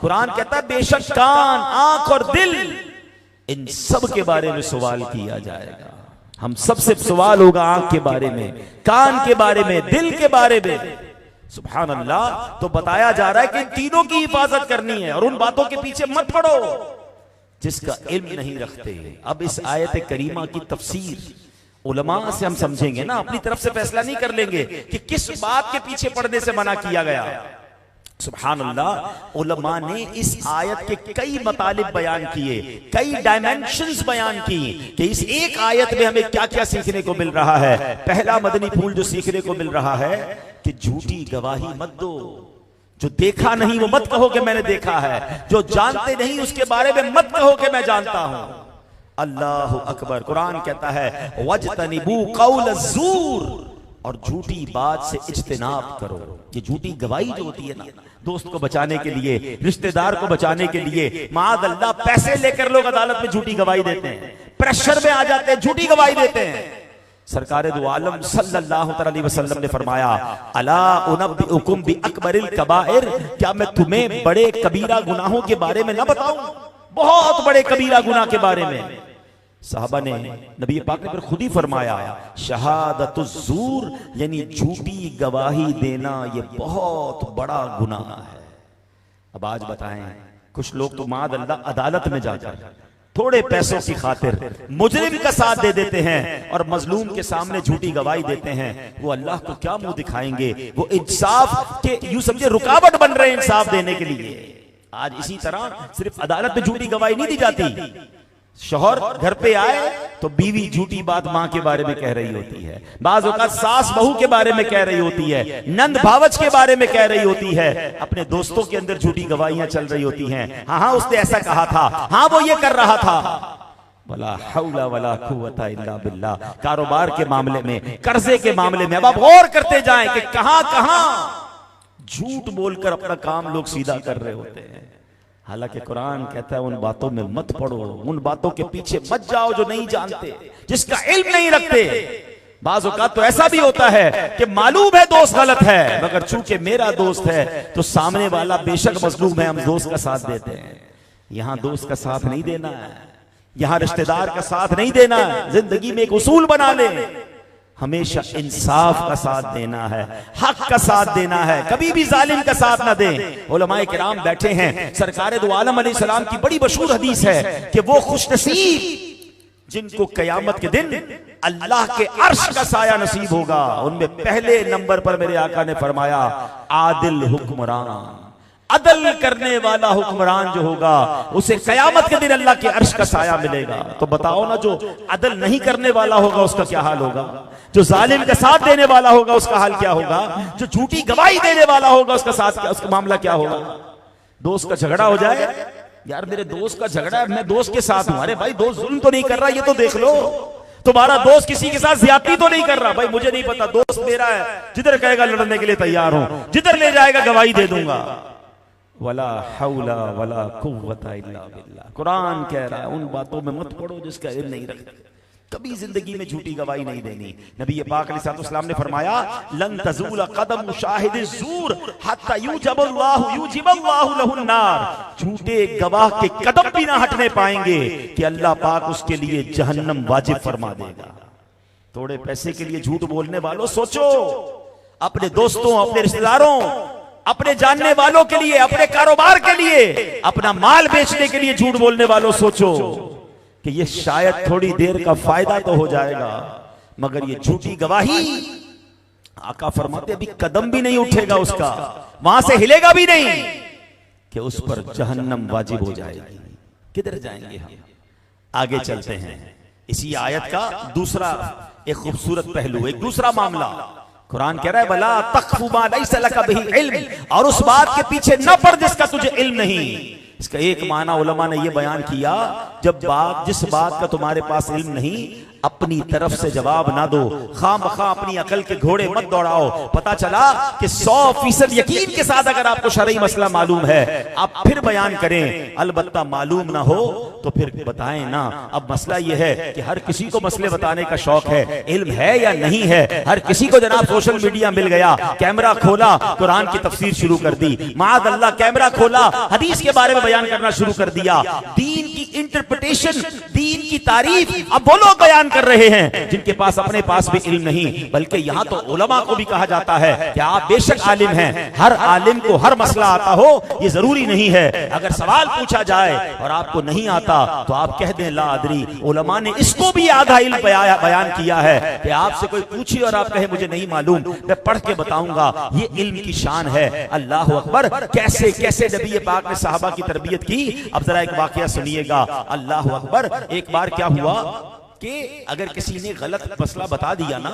कुरान कहता है बेशक कान, आंख और दिल, इन सब के बारे में सवाल किया जाएगा। हम सबसे सवाल होगा आंख के बारे में, कान के बारे में, दिल के बारे में। सुभान अल्लाह। तो बताया जा रहा है कि इन तीनों की हिफाजत करनी है और उन बातों के पीछे मत पड़ो जिसका इल्म नहीं रखते। अब इस आयत करीमा की तफसीर उलमा से हम समझेंगे ना, अपनी तरफ से फैसला नहीं कर लेंगे कि किस बात के पीछे पड़ने से मना किया गया। सुभान अल्लाह। उलमा ने इस आयत के कई मतालिब बयान किए, कई डायमेंशंस बयान की कि इस एक आयत में हमें क्या क्या सीखने को मिल रहा है। पहला मदनी फूल जो सीखने को मिल रहा है कि झूठी गवाही मत दो। जो देखा नहीं वो मत कहो कि मैंने देखा है, जो जानते नहीं उसके बारे में मत कहो कि मैं जानता हूं। अल्लाह अकबर। कुरान कहता है वजतनिबू कौल ज़ूर, और झूठी बात से इज्तिनाब करो। ये झूठी गवाही जो होती है ना, दोस्त को बचाने के लिए, रिश्तेदार को बचाने के लिए, माद अल्लाह पैसे लेकर लोग अदालत में झूठी गवाही देते हैं, प्रेशर में आ जाते हैं, झूठी गवाही देते हैं। सरकार दो आलम सल्लल्लाहु अलैहि वसल्लम ने फरमाया अला उनब्बिउकुम बि अकबरिल कबाइर, क्या मैं तुम्हें बड़े कबीरा गुनाहों के बारे में ना बताऊं? बहुत बड़े कबीरा गुनाह के बारे में। साहबा ने, नबी पाक ने फिर खुद ही फरमाया शहादतुज़्ज़ूर, यानी झूठी गवाही देना ये बहुत बड़ा गुनाह है। अब आज बताएं, कुछ लोग तो माद अल्लाह अदालत में जाकर थोड़े पैसों की खातिर मुजरिम का साथ दे देते हैं और मजलूम के सामने झूठी गवाही देते हैं। वो अल्लाह को क्या मुंह दिखाएंगे? वो इंसाफ के यूं समझे रुकावट बन रहे हैं इंसाफ देने के लिए। आज इसी तरह सिर्फ अदालत में झूठी गवाही नहीं दी जाती। शौहर घर पे आए तो बीवी झूठी बात मां के बारे में कह रही होती है, बाज़ औक़ात सास बहू के बारे में कह रही होती है, नंद भावच के बारे में कह रही होती है, अपने दोस्तों के अंदर झूठी गवाहियां चल रही होती हैं। हाँ उसने ऐसा कहा था, हाँ वो ये कर रहा था। वला हौला वला कुव्वता इल्ला बिल्लाह। कारोबार के मामले में, कर्जे के मामले में अब आप गौर करते जाएं कि कहां कहां झूठ बोलकर अपना काम लोग सीधा कर रहे होते हैं। हालांकि कुरान कहता है उन बातों में मत पड़ो, उन बातों के पीछे मत जाओ जो नहीं जानते, जिसका इल्म नहीं रखते। बाज़ औक़ात तो ऐसा भी होता है कि मालूम है दोस्त गलत है, मगर चूंकि मेरा दोस्त है तो सामने वाला बेशक मजलूम है, हम दोस्त का साथ देते हैं। यहां दोस्त का साथ नहीं देना है, यहां रिश्तेदार का साथ नहीं देना है। जिंदगी में एक उसूल बना ले, हमेशा इंसाफ का साथ देना है, हक का साथ देना है, कभी भी जालिम का साथ ना दें। उलमाए किराम बैठे हैं, सरकार दो आलम अलैहिस्सलाम की बड़ी मशहूर हदीस है कि वो खुशनसीब जिनको कयामत के दिन अल्लाह के अर्श का साया नसीब होगा। उनमें पहले नंबर पर मेरे आका ने फरमाया आदिल हुक्मरान, अदल करने वाला हुक्मरान जो होगा उसे कयामत के दिन अल्लाह के अर्श का साया मिलेगा। तो बताओ ना, जो अदल नहीं करने वाला होगा उसका क्या हाल होगा? जो जालिम का साथ देने वाला होगा उसका हाल क्या होगा? जो झूठी गवाही देने वाला होगा उसका साथ क्या, उसका मामला क्या होगा? दोस्त का झगड़ा हो जाए, यार मेरे दोस्त का झगड़ा है, मैं दोस्त के साथ हूं। अरे भाई दोस्त जुल्म तो नहीं कर रहा, ये तो देख लो। तुम्हारा दोस्त किसी के साथ ज्यादती तो नहीं कर रहा। भाई मुझे नहीं पता, दोस्त मेरा है, जिधर कहेगा लड़ने के लिए तैयार हूं, जिधर ले जाएगा गवाही दे दूंगा। वला हौला वला कुव्वता इल्ला बिल्लाह। कुरान कह रहा है उन बातों में मत पड़ो जिसका इल्म नहीं रखते। कभी जिंदगी में झूठी गवाही नहीं देनी। नबी पाक अलैहिस्सलाम ने फरमाया लन तज़ूल कदम शाहिद ज़ूर हत्ता युजिबल्लाहु लहुन नार। झूठे गवाह के कदम भी ना हटने पाएंगे कि अल्लाह पाक उसके लिए जहन्नम वाजिब फरमा देगा। थोड़े पैसे के लिए झूठ बोलने वालों सोचो, अपने दोस्तों, अपने रिश्तेदारों, अपने जानने वालों के लिए, अपने कारोबार के लिए, अपना माल बेचने के लिए झूठ बोलने वालों सोचो कि ये शायद थोड़ी देर का फायदा तो हो जाएगा, मगर ये झूठी गवाही आका फरमाते अभी कदम भी नहीं उठेगा उसका, वहां से हिलेगा भी नहीं कि उस पर जहन्नम वाजिब हो जाएगी। किधर जाएंगे हम? आगे चलते हैं। इसी आयत का दूसरा एक खूबसूरत पहलू, एक दूसरा मामला। कुरान कह रहा है वला तख्फु मा लैसा लका बिही इल्म, और उस बात के पीछे न पड़ जिसका तुझे इल्म नहीं। इसका एक माना उलमा ने यह बयान किया, जब जिस बात का तुम्हारे पास इल्म नहीं, अपनी तरफ से जवाब ना दो, खामखा अपनी अकल के घोड़े मत दौड़ाओ। पता चला कि 100% यकीन के साथ अगर आपको शरई मसला मालूम है आप फिर बयान करें, अलबत्ता मालूम ना हो तो फिर बताएं ना। अब मसला यह है कि हर किसी को मसले बताने का शौक है, इल्म है या नहीं है। हर किसी को जनाब सोशल मीडिया मिल गया, कैमरा खोला कुरान की तफसीर शुरू कर दी, माद अल्लाह कैमरा खोला हदीस के बारे में बयान करना शुरू कर दिया। दीन की इंटरप्रिटेशन, दीन की तारीफ अब वो लोग बयान कर रहे हैं जिनके पास अपने पास भी इल्म नहीं। बल्कि यहाँ तो उलमा को भी कहा जाता है कि आप बेशक आलिम हैं, हर आलिम को हर मसला आता हो ये जरूरी नहीं है। अगर सवाल पूछा जाए और आपको नहीं आता तो आप कह दें ला अदरी। उलमा ने इसको भी आधा इल्म बयान किया है कि आपसे कोई पूछे और आप कहे मुझे नहीं मालूम, मैं पढ़ के बताऊंगा। ये इल्म की शान है। अल्लाह अकबर। कैसे कैसे नबी पाक ने सहाबा की तरबियत की। अब जरा एक वाकया सुनिएगा। अल्लाह अकबर। एक बार क्या हुआ कि अगर किसी ने गलत मसला बता दिया ना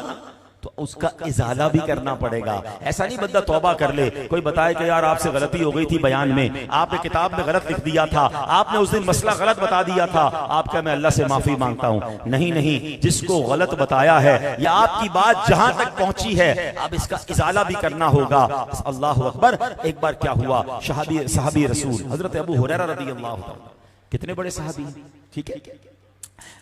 तो उसका इजाला भी करना पड़ेगा। ऐसा नहीं बंदा तौबा कर ले, कोई बताए कि यार आपसे गलती हो गई थी बयान में, आपने किताब में गलत लिख दिया था, आपने उस दिन मसला गलत बता दिया था, आपका मैं अल्लाह से माफी मांगता हूं। नहीं नहीं, जिसको गलत बताया है या आपकी बात जहां तक पहुंची है अब इसका इजाला भी करना होगा। अल्लाह अकबर। एक बार क्या हुआ, सहाबी रसूल हजरत अबू हुरैरा रज़ियल्लाहु अन्हु, कितने बड़े सहाबी, ठीक है।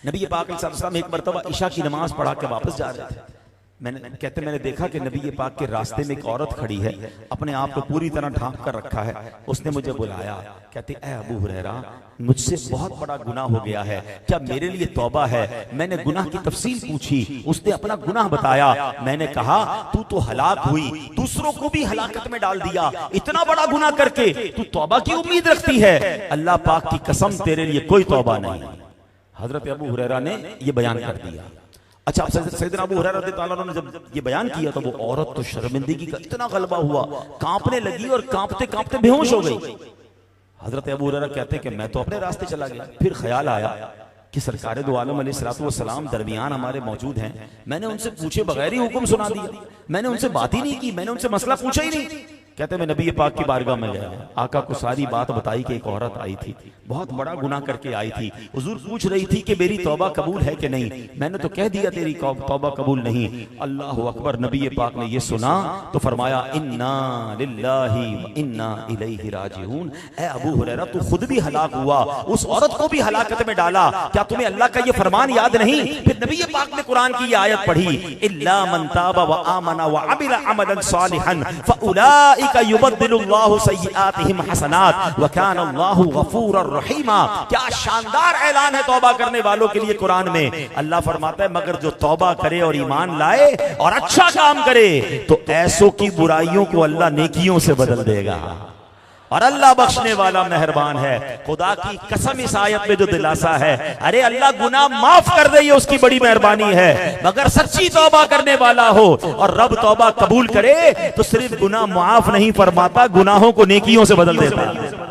नबी पाक सल्लल्लाहु अलैहि वसल्लम एक मरतबा इशा की नमाज पढ़ा के वापस जा रहे थे। मैंने देखा कि नबी पाक के रास्ते में एक औरत खड़ी है, अपने आप को पूरी तरह ढांक कर रखा है। उसने मुझे बुलाया, कहती ऐ अबू हुरैरा मुझसे बहुत बड़ा गुनाह हो गया है, क्या मेरे लिए तौबा है। मैंने गुनाह की तफसील पूछी, उसने अपना गुनाह बताया। मैंने कहा तू तो हलाक हुई, दूसरों को भी हलाकत में डाल दिया, इतना बड़ा गुनाह करके तू तौबा की उम्मीद रखती है। अल्लाह पाक की कसम तेरे लिए कोई तौबा नहीं। हजरत अबू हुरैरा ने यह बयान कर दिया। अच्छा, सैयदना अबू हुरैरा रज़ियल्लाहु अन्हु ने जब ये बयान किया तो वो औरत तो शर्मिंदगी का इतना गलबा हुआ, कांपने लगी और कांपते कांपते बेहोश हो गई। हजरत अबू हुरैरा कहते कि मैं तो अपने रास्ते चला गया। फिर ख्याल आया कि सरकार दो आलम अलैहिस्सलातु वस्सलाम दरमियान हमारे मौजूद हैं, मैंने उनसे पूछे बगैर ही हुक्म सुना दिया, मैंने उनसे बात ही नहीं की, मैंने उनसे मसला पूछा ही नहीं। कहते मैं नबी पाक की बारगाह में गया, आका को सारी बात बताई कि एक औरत आई थी, बहुत बड़ा गुनाह करके आई थी, हुजूर पूछ रही थी कि मेरी तौबा कबूल है कि नहीं। मैंने तो कह दिया तेरी तौबा कबूल नहीं। अल्लाह अकबर। नबी पाक ने ये सुना तो फरमाया इन्ना लिल्लाहि व इन्ना इलैहि राजिऊन। ऐ अबू हुरैरा तू खुद भी हलाक हुआ, उस औरत को भी हलाकत में डाला, क्या तुम्हें अल्लाह का ये फरमान याद नहीं। फिर नबी पाक ने कुरान की ये आयत पढ़ी, इल्ला मन ताबा व आमना व अमिला अमलन सालिहन फउलाइका युबद्दिलुल्लाहु सय्यिआतिहिम हसनात व काना अल्लाहु गफूरर रहीमा। क्या शानदार ऐलान है तौबा करने वालों के लिए कुरान में। अल्लाह फरमाता है मगर जो तौबा करे और ईमान लाए और अच्छा काम करे तो ऐसों की बुराइयों को अल्लाह नेकियों से बदल देगा और अल्लाह बख्शने वाला मेहरबान है। खुदा की कसम इस आयत में जो दिलासा है, अरे अल्लाह गुनाह माफ कर दे ये उसकी बड़ी मेहरबानी है। मगर सच्ची तौबा करने वाला हो और रब तौबा कबूल करे तो सिर्फ गुनाह माफ नहीं फरमाता, गुनाहों को नेकियों से बदल देता है।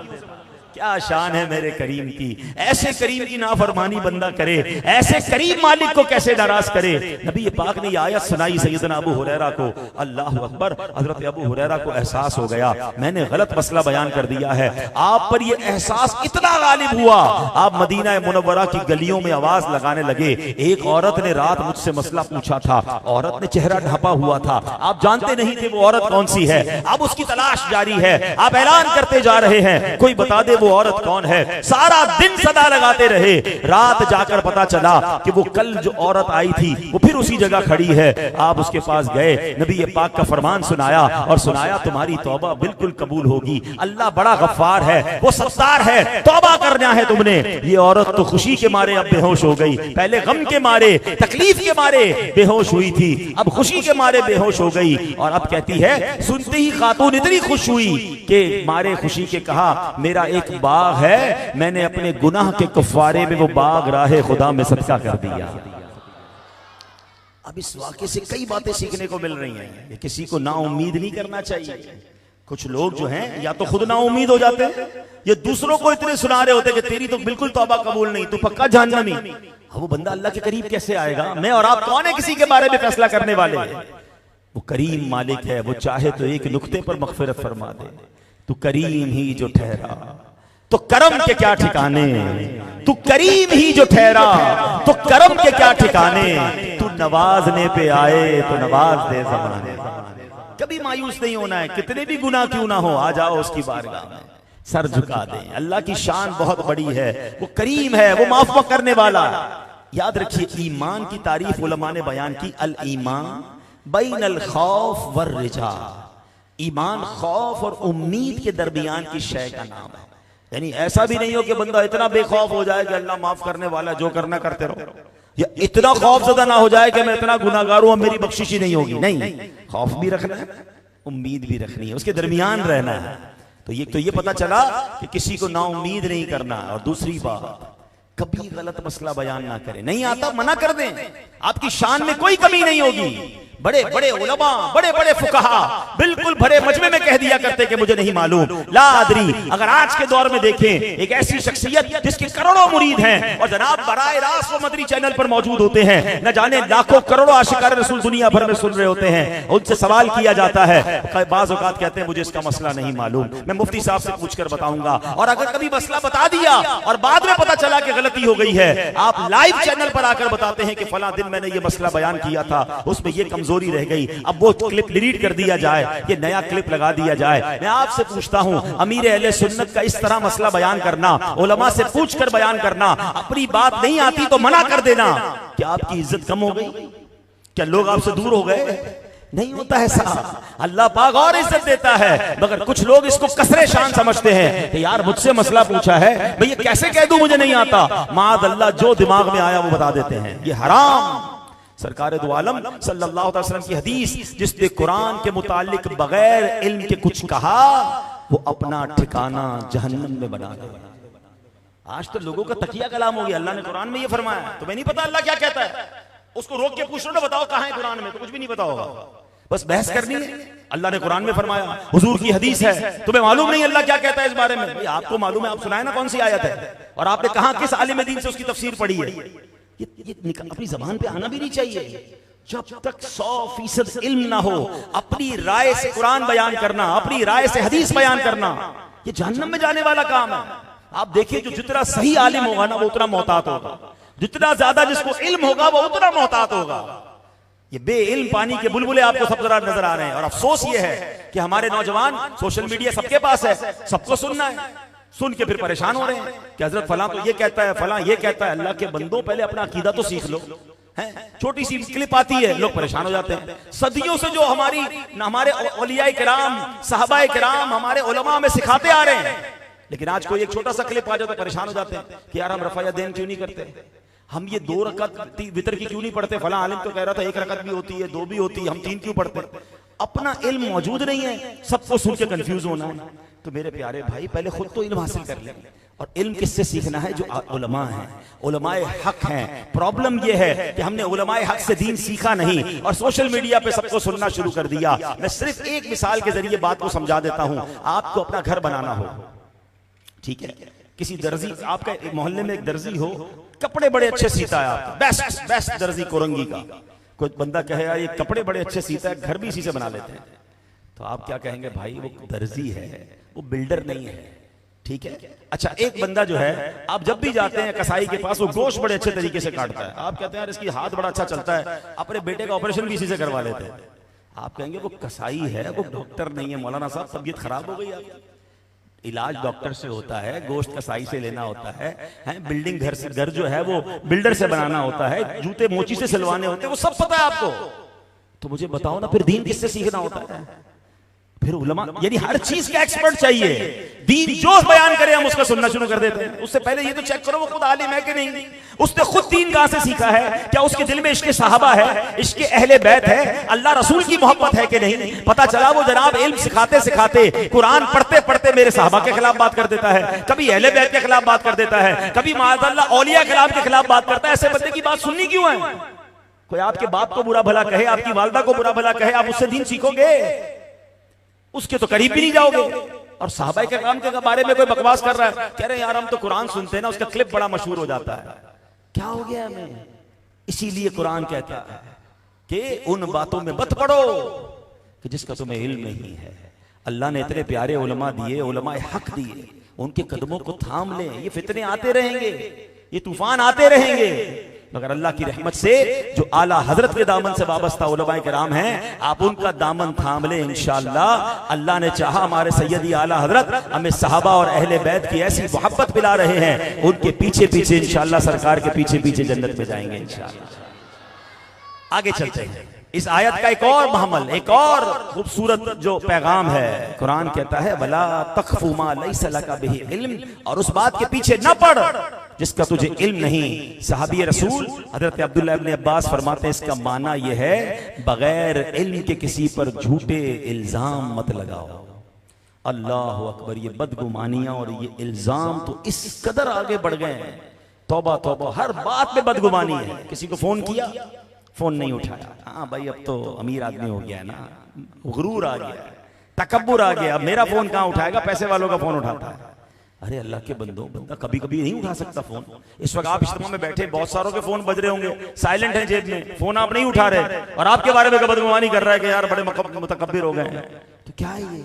क्या शान है मेरे करीम की। ऐसे करीम की नाफरमानी बंदा करे, ऐसे करीम मालिक को कैसे नाराज करे। नबी पाक ने ये आयत सुनाई सैयदना अबू हुरैरा को। अल्लाह अकबर। हजरत अबू हुरैरा को एहसास हो गया मैंने गलत मसला बयान कर दिया है। आप पर यह एहसास इतना गालिब हुआ, आप मदीना मुनव्वरा की गलियों में आवाज लगाने लगे। एक औरत ने रात मुझसे मसला पूछा था, औरत ने चेहरा ढापा हुआ था, आप जानते नहीं थे वो औरत कौन सी है, अब उसकी तलाश जारी है, आप ऐलान करते जा रहे हैं कोई बता दे वो औरत कौन है। सारा दिन सदा लगाते रहे, रात जाकर पता चला कि वो कल जो औरत आई थी वो फिर उसी जगह खड़ी है। आप उसके पास गए, नबी पाक का फरमान सुनाया और सुनाया तुम्हारी तौबा बिल्कुल कबूल होगी, अल्लाह बड़ा गफ्फार है, वो सत्तार है, तौबा करना है तुमने। ये औरत तो खुशी के मारे अब बेहोश हो गई, पहले गम के मारे तकलीफ के मारे बेहोश हुई थी, अब खुशी के मारे बेहोश हो गई। और अब कहती है सुनते ही खातून इतनी खुश हुई कि मारे खुशी के कहा मेरा एक बाग है, मैंने अपने गुनाह के कफारे में वो बाग राहे खुदा में सदका कर दिया। अब इस वाक़े से कई बातें सीखने को मिल रही हैं। किसी को ना उम्मीद नहीं करना चाहिए। कुछ लोग जो हैं या तो खुद ना उम्मीद हो जाते हैं या दूसरों को इतने सुना रहे होते कि तेरी तो बिल्कुल तौबा कबूल नहीं, तू पक्का जहन्नमी। अब वो बंदा अल्लाह के करीब कैसे आएगा। मैं और आप कौन है किसी के बारे में फैसला करने वाले। वो करीम मालिक है, वो चाहे तो एक नुक्ते पर मगफिरत फरमा दे। तू करीम ही जो ठहरा, तो करम के क्या ठिकाने, तू करीम ही जो ठहरा तो करम के क्या ठिकाने, तू नवाजने पे आए तो नवाज दे ज़माने। कभी मायूस नहीं होना है, कितने भी गुनाह क्यों ना हो, आ जाओ उसकी बारगाह में, सर झुका दें। अल्लाह की शान बहुत बड़ी है, वो करीम है, वो माफ करने वाला। याद रखिए, ईमान की तारीफ उलमा ने बयान की, अल ईमान बैनल खौफ वर रिजा। ईमान खौफ और उम्मीद के दरमियान की शय का नाम है। यानी ऐसा भी नहीं हो कि बंदा इतना बेखौफ हो जाए कि अल्लाह माफ करने वाला, जो करना करते रहो, या इतना खौफज़दा ना हो जाए कि मैं इतना गुनाहगार हूं, मेरी बख्शिश ही नहीं होगी। नहीं, खौफ भी रखना है, उम्मीद भी रखनी है, उसके दरमियान रहना है। तो ये पता चला कि किसी को ना उम्मीद नहीं करना। और दूसरी बात, कभी गलत मसला बयान ना करें, नहीं आता मना कर दें, आपकी शान में कोई कमी नहीं होगी। बड़े बड़े उलमा, बड़े बड़े फुकहा बिल्कुल भरे मजमे में कह दिया करते कि मुझे नहीं मालूम, ला अदरी। अगर आज के दौर में देखें, एक ऐसी शख्सियत जिसके करोड़ों मुरीद हैं और जनाब बराए रास्त वो मदरी चैनल पर मौजूद होते हैं, न जाने लाखों करोड़ों आशिकार रसूल दुनिया भर में सुन रहे होते हैं, उनसे सवाल किया जाता है, बाज़ औक़ात कहते हैं मुझे इसका मसला नहीं मालूम, मैं मुफ्ती साहब से पूछकर बताऊंगा। और अगर कभी मसला बता दिया और बाद में पता चला कि गलती हो गई है, आप लाइव चैनल पर आकर बताते हैं कि फला दिन मैंने ये मसला बयान किया था, उसमें ये कमजोरी रह गई, अब वो क्लिप डिलीट कर दिया जाए, ये नया क्लिप लगा दिया जाए। मैं आपसे पूछता हूं, अमीर अहले सुन्नत का इस तरह मसला बयान करना, उलमा से पूछकर बयान करना, अपनी बात नहीं आती तो मना कर देना, क्या आपकी इज्जत कम हो गई? क्या लोग आपसे दूर हो गए? नहीं होता है साहब, अल्लाह पाक और इज्जत देता है, मगर कुछ लोग इसको कसरे शान समझते हैं कि यार मुझसे मसला पूछा है, भाई ये कैसे कह दूं मुझे नहीं आता। माद अल्लाह जो दिमाग में आया वो बता देते हैं, ये हराम। सरकार दो आलम सल्लल्लाहु अलैहि वसल्लम की हदीस, जिसने कुरान के मुतालिक बगैर इल्म के कुछ कहा, वो अपना ठिकाना जहन्नम में बना दे। आज तो लोगों का तकिया कलाम हो गया, अल्लाह ने कुरान में ये फरमाया, तुम्हें नहीं पता अल्लाह क्या कहता है? उसको रोक के पूछ लो ना, बताओ कहां है कुरान में, तो कुछ भी नहीं पता होगा, बस बहस करनी है। अल्लाह ने कुरान में फरमाया, हुजूर की हदीस है, तुम्हें मालूम नहीं अल्लाह क्या कहता है इस बारे में? भाई आपको मालूम है, आप सुनाए ना कौन सी आयत है, और आपने कहा किस आलिम दीन से उसकी तफसीर पढ़ी है। ये अपनी जबान पे आना भी नहीं चाहिए। जब तक 100% इल्म ना हो, अपनी राय से कुरान बयान करना, अपनी राय से हदीस बयान करना, ये जहन्नम में जाने वाला काम है। आप देखिए, जो जितना सही आलिम होगा ना, वो उतना मोहतात होगा, जितना ज्यादा जिसको इल्म होगा वो उतना मोहतात होगा। ये बेइल्म पानी के बुलबुले आपको सब जरा नजर आ रहे हैं। और अफसोस ये है कि हमारे नौजवान, सोशल मीडिया सबके पास है, सबको सुनना है, सुन के फिर परेशान हो रहे हैं कि हजरत फलां तो ये कहता है, फलां ये कहता है। अल्लाह के बंदों, पहले अपना अकीदा तो सीख लो। छोटी सी क्लिप आती है, लोग परेशान हो जाते हैं। सदियों से जो हमारे औलिया किराम, सहाबा किराम, हमारे उलमा में सिखाते आ रहे हैं, लेकिन आज कोई एक छोटा सा क्लिप आ जाए तो परेशान हो जाते हैं कि यार हम रफ़ा देन क्यों नहीं करते, हम ये 2 रकअत वितर की क्यों नहीं पढ़ते, फला आलिम तो कह रहा था 1 रकअत भी होती है, 2 भी होती है, हम 3 क्यों पढ़ते? अपना इल्म मौजूद नहीं है, सबको सुन के कंफ्यूज होना है। तो मेरे प्यारे भाई, पहले खुद तो इल्म हासिल कर ले। और इल्म किससे सीखना है? जो उलमा हैं, उलमाए हक हैं। प्रॉब्लम यह है कि हमने उलमाए हक से दीन सीखा नहीं और सोशल मीडिया पे सबको सुनना शुरू कर दिया। मैं सिर्फ एक मिसाल के जरिए बात को समझा देता हूं। आपको अपना घर बनाना हो, ठीक है, किसी दर्जी, आपका मोहल्ले में एक दर्जी हो, कपड़े बड़े अच्छे सीता है, आपका बेस्ट दर्जी कोरंगी का। कोई बंदा कहे यार ये कपड़े बड़े अच्छे सीता है, घर भी इसी से बना लेते हैं, तो आप क्या कहेंगे? भाई वो दर्जी है, वो बिल्डर नहीं है, ठीक है। अच्छा, एक बंदा जो है, आप जब भी जाते हैं कसाई के पास, वो गोश्त बड़े अच्छे तरीके से काटता है, आप कहते हैं यार इसकी हाथ बड़ा अच्छा चलता है, अपने बेटे का ऑपरेशन भी इसी से करवा लेते हैं। आप कहेंगे वो कसाई है, वो डॉक्टर नहीं है। मौलाना साहब, तबीयत खराब हो गई आपकी, इलाज डॉक्टर से होता है, गोश्त कसाई से लेना होता है, बिल्डिंग घर जो है वो बिल्डर से बनाना होता है, जूते मोची से सिलवाने होते हैं, वो सब पता है आपको। तो मुझे बताओ ना, फिर दीन किससे सीखना होता है? फिर उलमा, यानी हर चीज का एक्सपर्ट चाहिए। दीन जो बयान करे हम उसका सुनना शुरू कर देते हैं। उससे पहले ये तो चेक करो वो खुद आलिम है कि नहीं, उसने खुद दीन कहां से सीखा है, क्या उसके दिल में इश्क़ सहाबा है, इश्क़ अहले बैत है, अल्लाह रसूल की मोहब्बत है कि नहीं। पता चला वो जनाब इल्म सिखाते सिखाते, कुरान पढ़ते पढ़ते मेरे सहाबा के खिलाफ बात कर देता है, कभी अहले बैत के खिलाफ बात कर देता है, कभी माअज़ल्लाह औलिया किराम के खिलाफ बात करता है। ऐसे बंदे की बात सुननी क्यों है? कोई आपके बाप को बुरा भला कहे, आपकी वालदा को बुरा भला कहे, आप उससे दीन सीखोगे? उसके तो करीब भी नहीं जाओगे। और सहाबा के काम के बारे में कोई बकवास कर रहा है, कह रहे हैं यार हम तो कुरान सुनते हैं ना, उसका क्लिप बड़ा मशहूर हो जाता है। क्या हो गया हमें? इसीलिए कुरान कहता है कि उन बातों में मत पढ़ो कि जिसका तुम्हें इल्म नहीं है। अल्लाह ने इतने प्यारे उलमा दिए, उलमाए हक दिए, उनके कदमों को थाम लें। ये फितने आते रहेंगे, ये तूफान आते रहेंगे, मगर अल्लाह की रहमत से जो आला हजरत के दामन से वाबस्ता उलमाए किराम हैं, आप उनका दामन थाम लें इंशाअल्लाह। अल्लाह ने चाहा हमारे सैयदी आला हजरत हमें सहाबा और अहले बैत की ऐसी मोहब्बत पिला रहे हैं, उनके पीछे पीछे इंशाअल्लाह, सरकार के पीछे पीछे जन्नत में जाएंगे इंशाअल्लाह। आगे चलते हैं। इस आयत का एक और महमल, एक और खूबसूरत जो पैगाम है, कुरान कहता है वला तख्फु मा लैसा लका बिही इल्म, और उस बात के पीछे न पड़ जिसका तुझे इल्म नहीं। सहाबी रसूल हजरत अब्दुल्लाह इब्न अब्बास फरमाते हैं इसका माना यह है बगैर इल्म के किसी पर झूठे इल्जाम मत लगाओ। अल्लाह अकबर, ये बदगुमानियां और ये इल्जाम तो इस कदर आगे बढ़ गए हैं, तौबा तौबा, हर बात में बदगुमानी है। किसी को फोन किया, फोन नहीं उठाया, हाँ भाई अब तो अमीर आदमी हो गया है ना, गुरूर आ गया, तकब्बुर आ गया, अब मेरा फोन कहाँ उठाएगा, पैसे वालों का फोन उठाता है। अरे अल्लाह के बंदो, बंदा कभी कभी नहीं उठा सकता फोन। इस वक्त आप इज्तिमा में बैठे, बहुत सारों के फोन बज रहे होंगे, साइलेंट है जेब में, फोन आप नहीं उठा रहे, और आपके बारे में बदगुमानी कर रहा है कि यार बड़े मुतकब्बिर हो गए हैं। तो क्या है ये?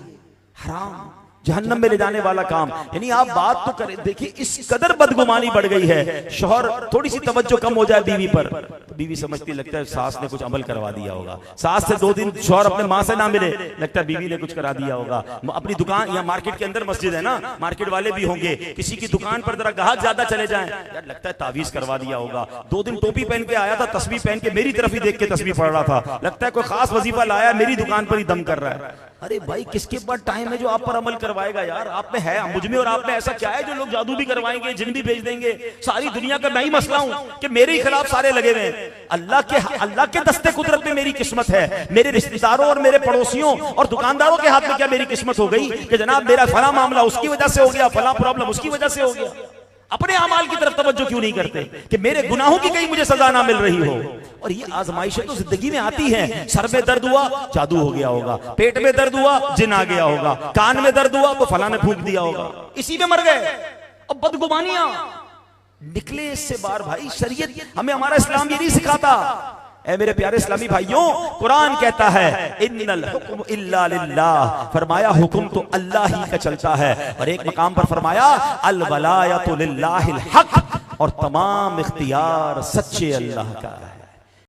हराम, जहन्नम में ले जाने वाला काम। यानी आप बात तो करें, देखिए इस कदर बदगुमानी बढ़ गई है। शौहर थोड़ी सी तवज्जो कम हो जाए बीवी पर, तो बीवी समझती, लगता है सास ने कुछ अमल करवा दिया होगा। सास से 2 दिन शौहर अपने माँ से ना मिले, लगता है बीवी ने कुछ करा दिया होगा। अपनी दुकान या मार्केट के अंदर मस्जिद है ना, मार्केट वाले भी होंगे, किसी की दुकान पर जरा ग्राहक ज्यादा चले जाएं, यार लगता है तावीज करवा दिया होगा। 2 दिन टोपी पहन के आया था, तस्बीह पहन के मेरी तरफ ही देख के तस्बीह पढ़ रहा था, लगता है कोई खास वजीफा लाया, मेरी दुकान पर ही दम कर रहा है। अरे भाई किसके पास टाइम है जो आप पर अमल करवाएगा यार? आप में है, मुझ में और आप में ऐसा क्या है जो लोग जादू भी करवाएंगे, जिन भी भेज देंगे? सारी दुनिया का मैं ही मसला हूं कि मेरे ही खिलाफ सारे लगे हुए हैं। अल्लाह के दस्ते कुदरत में मेरी किस्मत है, मेरे रिश्तेदारों और मेरे पड़ोसियों और दुकानदारों के हाथ में क्या मेरी किस्मत हो गई कि जनाब मेरा फला मामला उसकी वजह से हो गया, फला प्रॉब्लम उसकी वजह से हो गया। अपने अमाल की तरफ तवज्जो क्यों नहीं करते कि मेरे गुनाहों की कहीं मुझे सजा ना मिल रही हो? और ये आजमाइशें तो जिंदगी में आती हैं। सर में दर्द हुआ, जादू हो गया होगा, पेट में दर्द हुआ, जिन आ गया होगा, कान में दर्द हुआ तो फला ने फूंक दिया होगा, इसी में मर गए। अब बदगुमानियां निकले इससे बाहर। भाई शरीयत हमें, हमारा इस्लाम ये नहीं सिखाता। ऐ मेरे प्यारे इस्लामी भाइयों, कुरान कहता है इन्नल हुक्म इल्ला लिल्लाह, फरमाया हुक्म तो अल्लाह ही का चलता है। और एक मकाम पर फरमाया अल वलायतु लिल्लाहिल हक, और तमाम इख्तियार सच्चे अल्लाह का है।